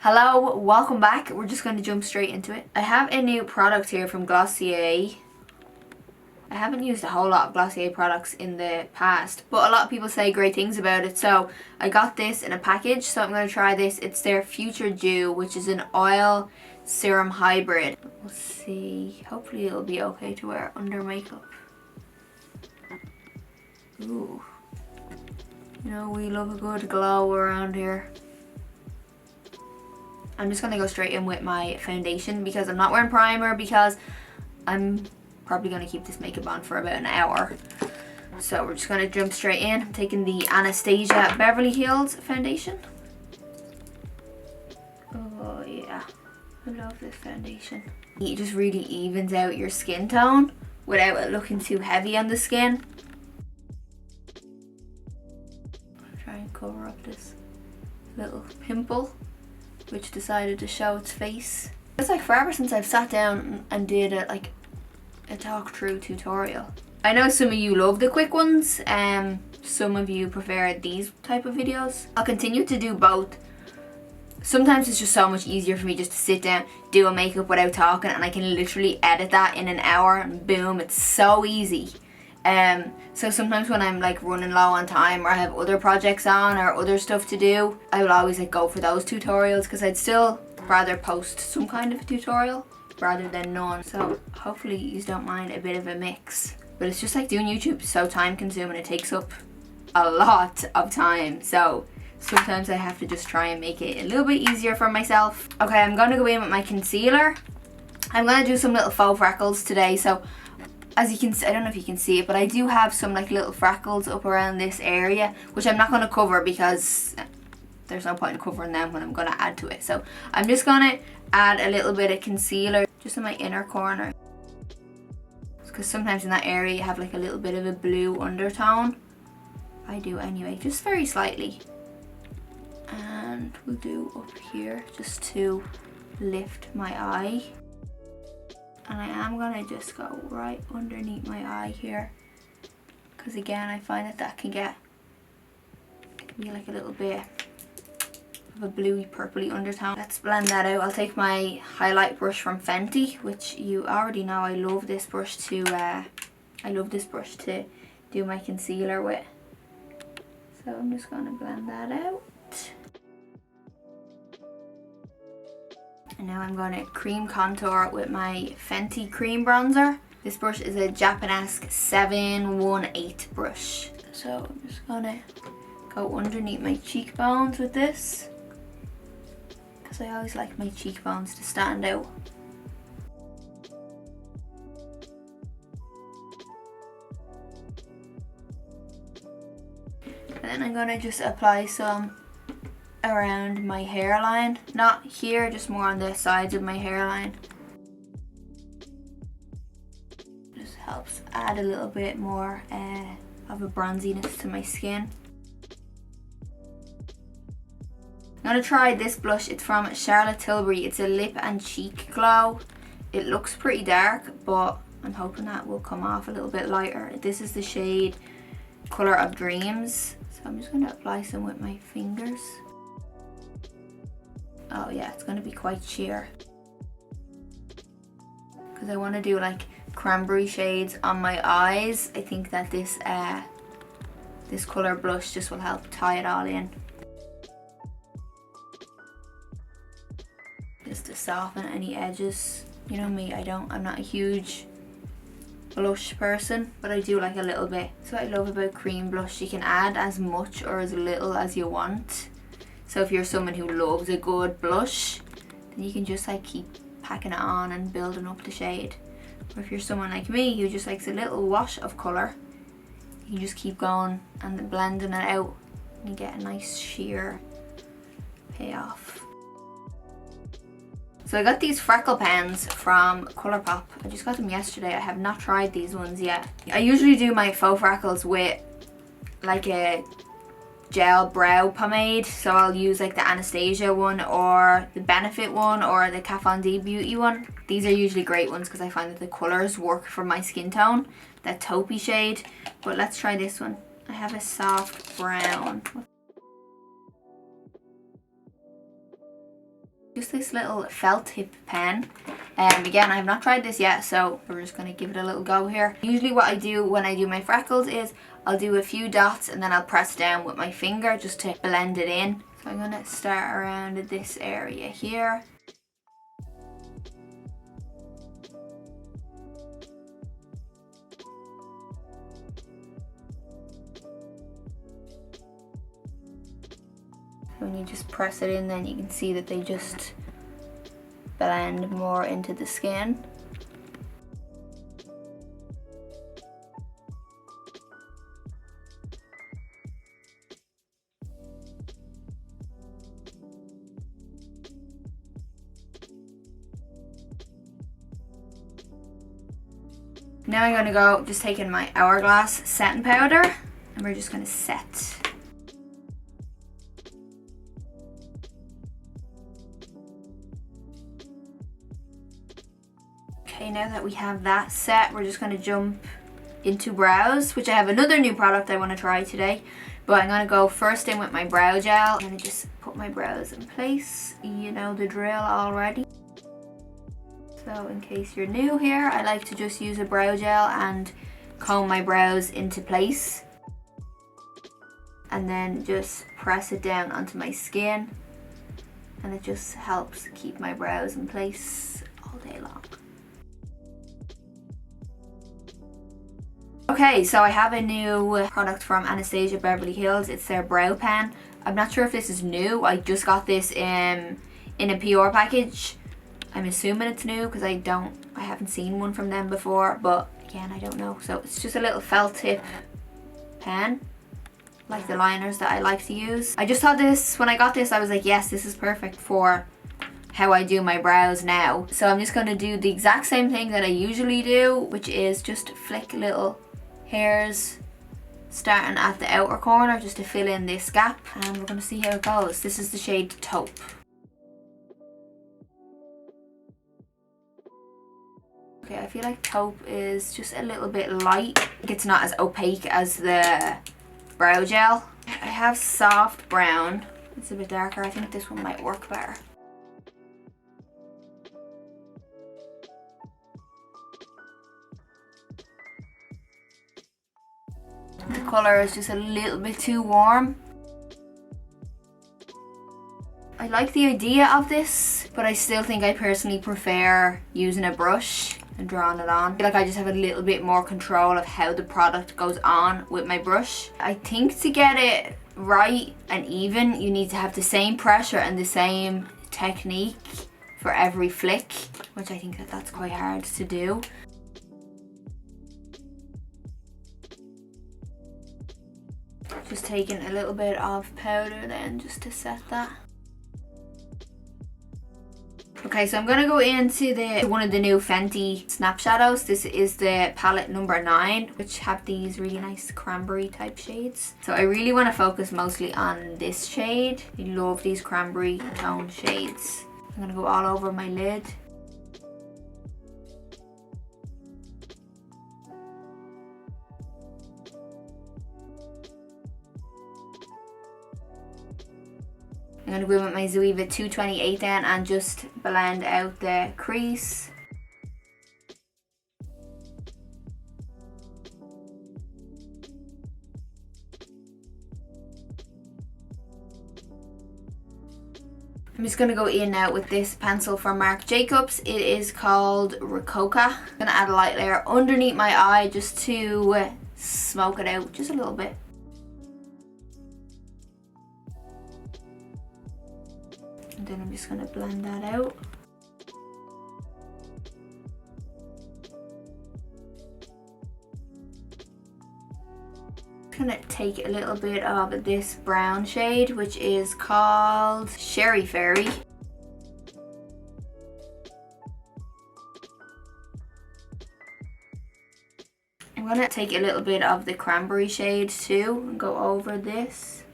Hello, welcome back. We're just going to jump straight into it. I have a new product here from Glossier. I haven't used a whole lot of Glossier products in the past, but a lot of people say great things about it. So I got this in a package, so I'm going to try this. It's their Future Dew, which is an oil serum hybrid. We'll see. Hopefully it'll be okay to wear under makeup. Ooh. You know, we love a good glow around here. I'm just going to go straight in with my foundation because I'm not wearing primer because I'm probably going to keep this makeup on for about an hour. So we're just going to jump straight in. I'm taking the Anastasia Beverly Hills foundation. Oh yeah, I love this foundation. It just really evens out your skin tone without it looking too heavy on the skin. I'll try and cover up this little pimple which decided to show its face. It's like forever since I've sat down and did a talk through tutorial. I know some of you love the quick ones, some of you prefer these type of videos. I'll continue to do both. Sometimes it's just so much easier for me just to sit down, do a makeup without talking, and I can literally edit that in an hour and boom, it's so easy. So sometimes when I'm like running low on time or I have other projects on or other stuff to do, I will always like go for those tutorials because I'd still rather post some kind of a tutorial rather than none. So hopefully you don't mind a bit of a mix. But it's just like doing YouTube, so time consuming, it takes up a lot of time. So sometimes I have to just try and make it a little bit easier for myself. Okay, I'm going to go in with my concealer. I'm going to do some little faux freckles today. So as you can see, I don't know if you can see it, but I do have some like little freckles up around this area, which I'm not going to cover because there's no point in covering them when I'm going to add to it. So I'm just going to add a little bit of concealer just in my inner corner. Because sometimes in that area you have like a little bit of a blue undertone. I do anyway, just very slightly. And we'll do up here just to lift my eye. And I am going to just go right underneath my eye here. Because again, I find that can be like a little bit of a bluey purpley undertone. Let's blend that out. I'll take my highlight brush from Fenty, which you already know I love this brush to do my concealer with. So I'm just going to blend that out. And now I'm going to cream contour with my Fenty cream bronzer. This brush is a Japanesque 718 brush. So I'm just going to go underneath my cheekbones with this, because I always like my cheekbones to stand out. And then I'm going to just apply some around my hairline, not here, just more on the sides of my hairline. Just helps add a little bit more of a bronziness to my skin. I'm going to try this blush. It's from Charlotte Tilbury. It's a lip and cheek glow. It looks pretty dark, but I'm hoping that will come off a little bit lighter. This is the shade Color of Dreams. So I'm just going to apply some with my fingers. Oh yeah, it's going to be quite sheer. Because I want to do like cranberry shades on my eyes. I think that this colour blush just will help tie it all in. Just to soften any edges. You know me, I'm not a huge blush person, but I do like a little bit. So what I love about cream blush, you can add as much or as little as you want. So if you're someone who loves a good blush, then you can just like keep packing it on and building up the shade. Or if you're someone like me who just likes a little wash of colour, you can just keep going and blending it out and you get a nice sheer payoff. So I got these Freckle Pens from Colourpop. I just got them yesterday. I have not tried these ones yet. I usually do my faux freckles with like a gel brow pomade, so I'll use like the Anastasia one or the Benefit one or the Kat Von D Beauty one. These are usually great ones because I find that the colours work for my skin tone, that taupey shade. But let's try this one. I have a soft brown. Just this little felt tip pen. Again, I have not tried this yet, so we're just going to give it a little go here. Usually what I do when I do my freckles is I'll do a few dots and then I'll press down with my finger just to blend it in. So I'm going to start around this area here. When you just press it in, then you can see that they just blend more into the skin. Now I'm going to go just taking my Hourglass setting powder and we're just going to set. Okay, now that we have that set, we're just going to jump into brows, which I have another new product I want to try today. But I'm going to go first in with my brow gel. I'm going to just put my brows in place. You know the drill already. So in case you're new here, I like to just use a brow gel and comb my brows into place. And then just press it down onto my skin. And it just helps keep my brows in place all day long. Okay, so I have a new product from Anastasia Beverly Hills. It's their brow pen. I'm not sure if this is new. I just got this in a PR package. I'm assuming it's new because I haven't seen one from them before, but again, I don't know. So it's just a little felt tip pen, like the liners that I like to use. I just thought this, when I got this, I was like, yes, this is perfect for how I do my brows now. So I'm just going to do the exact same thing that I usually do, which is just flick little hairs starting at the outer corner just to fill in this gap, and we're going to see how it goes. This is the shade Taupe. Okay, I feel like Taupe is just a little bit light. It's not as opaque as the brow gel. I have soft brown. It's a bit darker. I think this one might work better. The colour is just a little bit too warm. I like the idea of this, but I still think I personally prefer using a brush and drawing it on. I feel like I just have a little bit more control of how the product goes on with my brush. I think to get it right and even, you need to have the same pressure and the same technique for every flick, which I think that's quite hard to do. Just taking a little bit of powder then just to set that. Okay, so I'm going to go into one of the new Fenty Snap Shadows. This is the palette number 9, which have these really nice cranberry type shades. So I really want to focus mostly on this shade. I love these cranberry tone shades. I'm going to go all over my lid. I'm going to go in with my Zoeva 228 then and just blend out the crease. I'm just going to go in now with this pencil from Marc Jacobs. It is called Rococa. I'm going to add a light layer underneath my eye just to smoke it out just a little bit. And then I'm just going to blend that out. I'm going to take a little bit of this brown shade, which is called Sherry Fairy. I'm going to take a little bit of the cranberry shade too and go over this.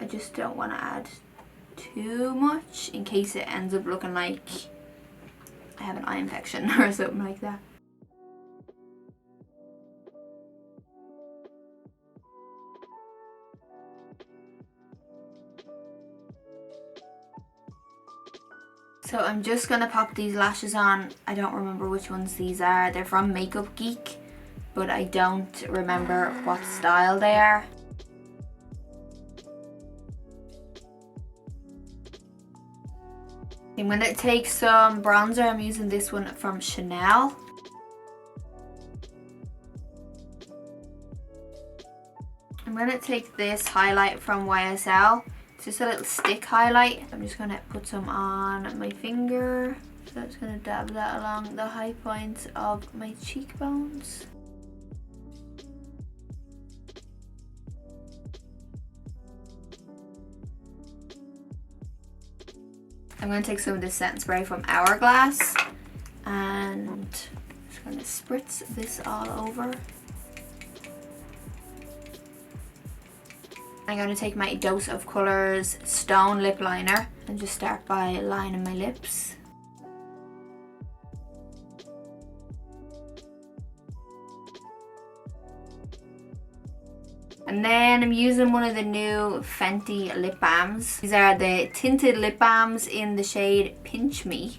I just don't want to add too much in case it ends up looking like I have an eye infection or something like that. So I'm just gonna pop these lashes on. I don't remember which ones these are. They're from Makeup Geek, but I don't remember what style they are. I'm gonna take some bronzer. I'm using this one from Chanel. I'm gonna take this highlight from YSL. It's just a little stick highlight. I'm just gonna put some on my finger. So I'm just gonna dab that along the high points of my cheekbones. I'm going to take some of this setting spray from Hourglass and just going to spritz this all over. I'm going to take my Dose of Colours Stone Lip Liner and just start by lining my lips. And then I'm using one of the new Fenty lip balms. These are the Tinted Lip Balms in the shade Pinch Me.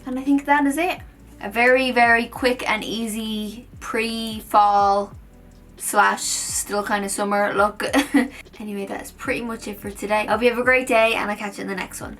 And I think that is it. A very, very quick and easy pre-fall slash still kind of summer look. Anyway, that's pretty much it for today. I hope you have a great day and I'll catch you in the next one.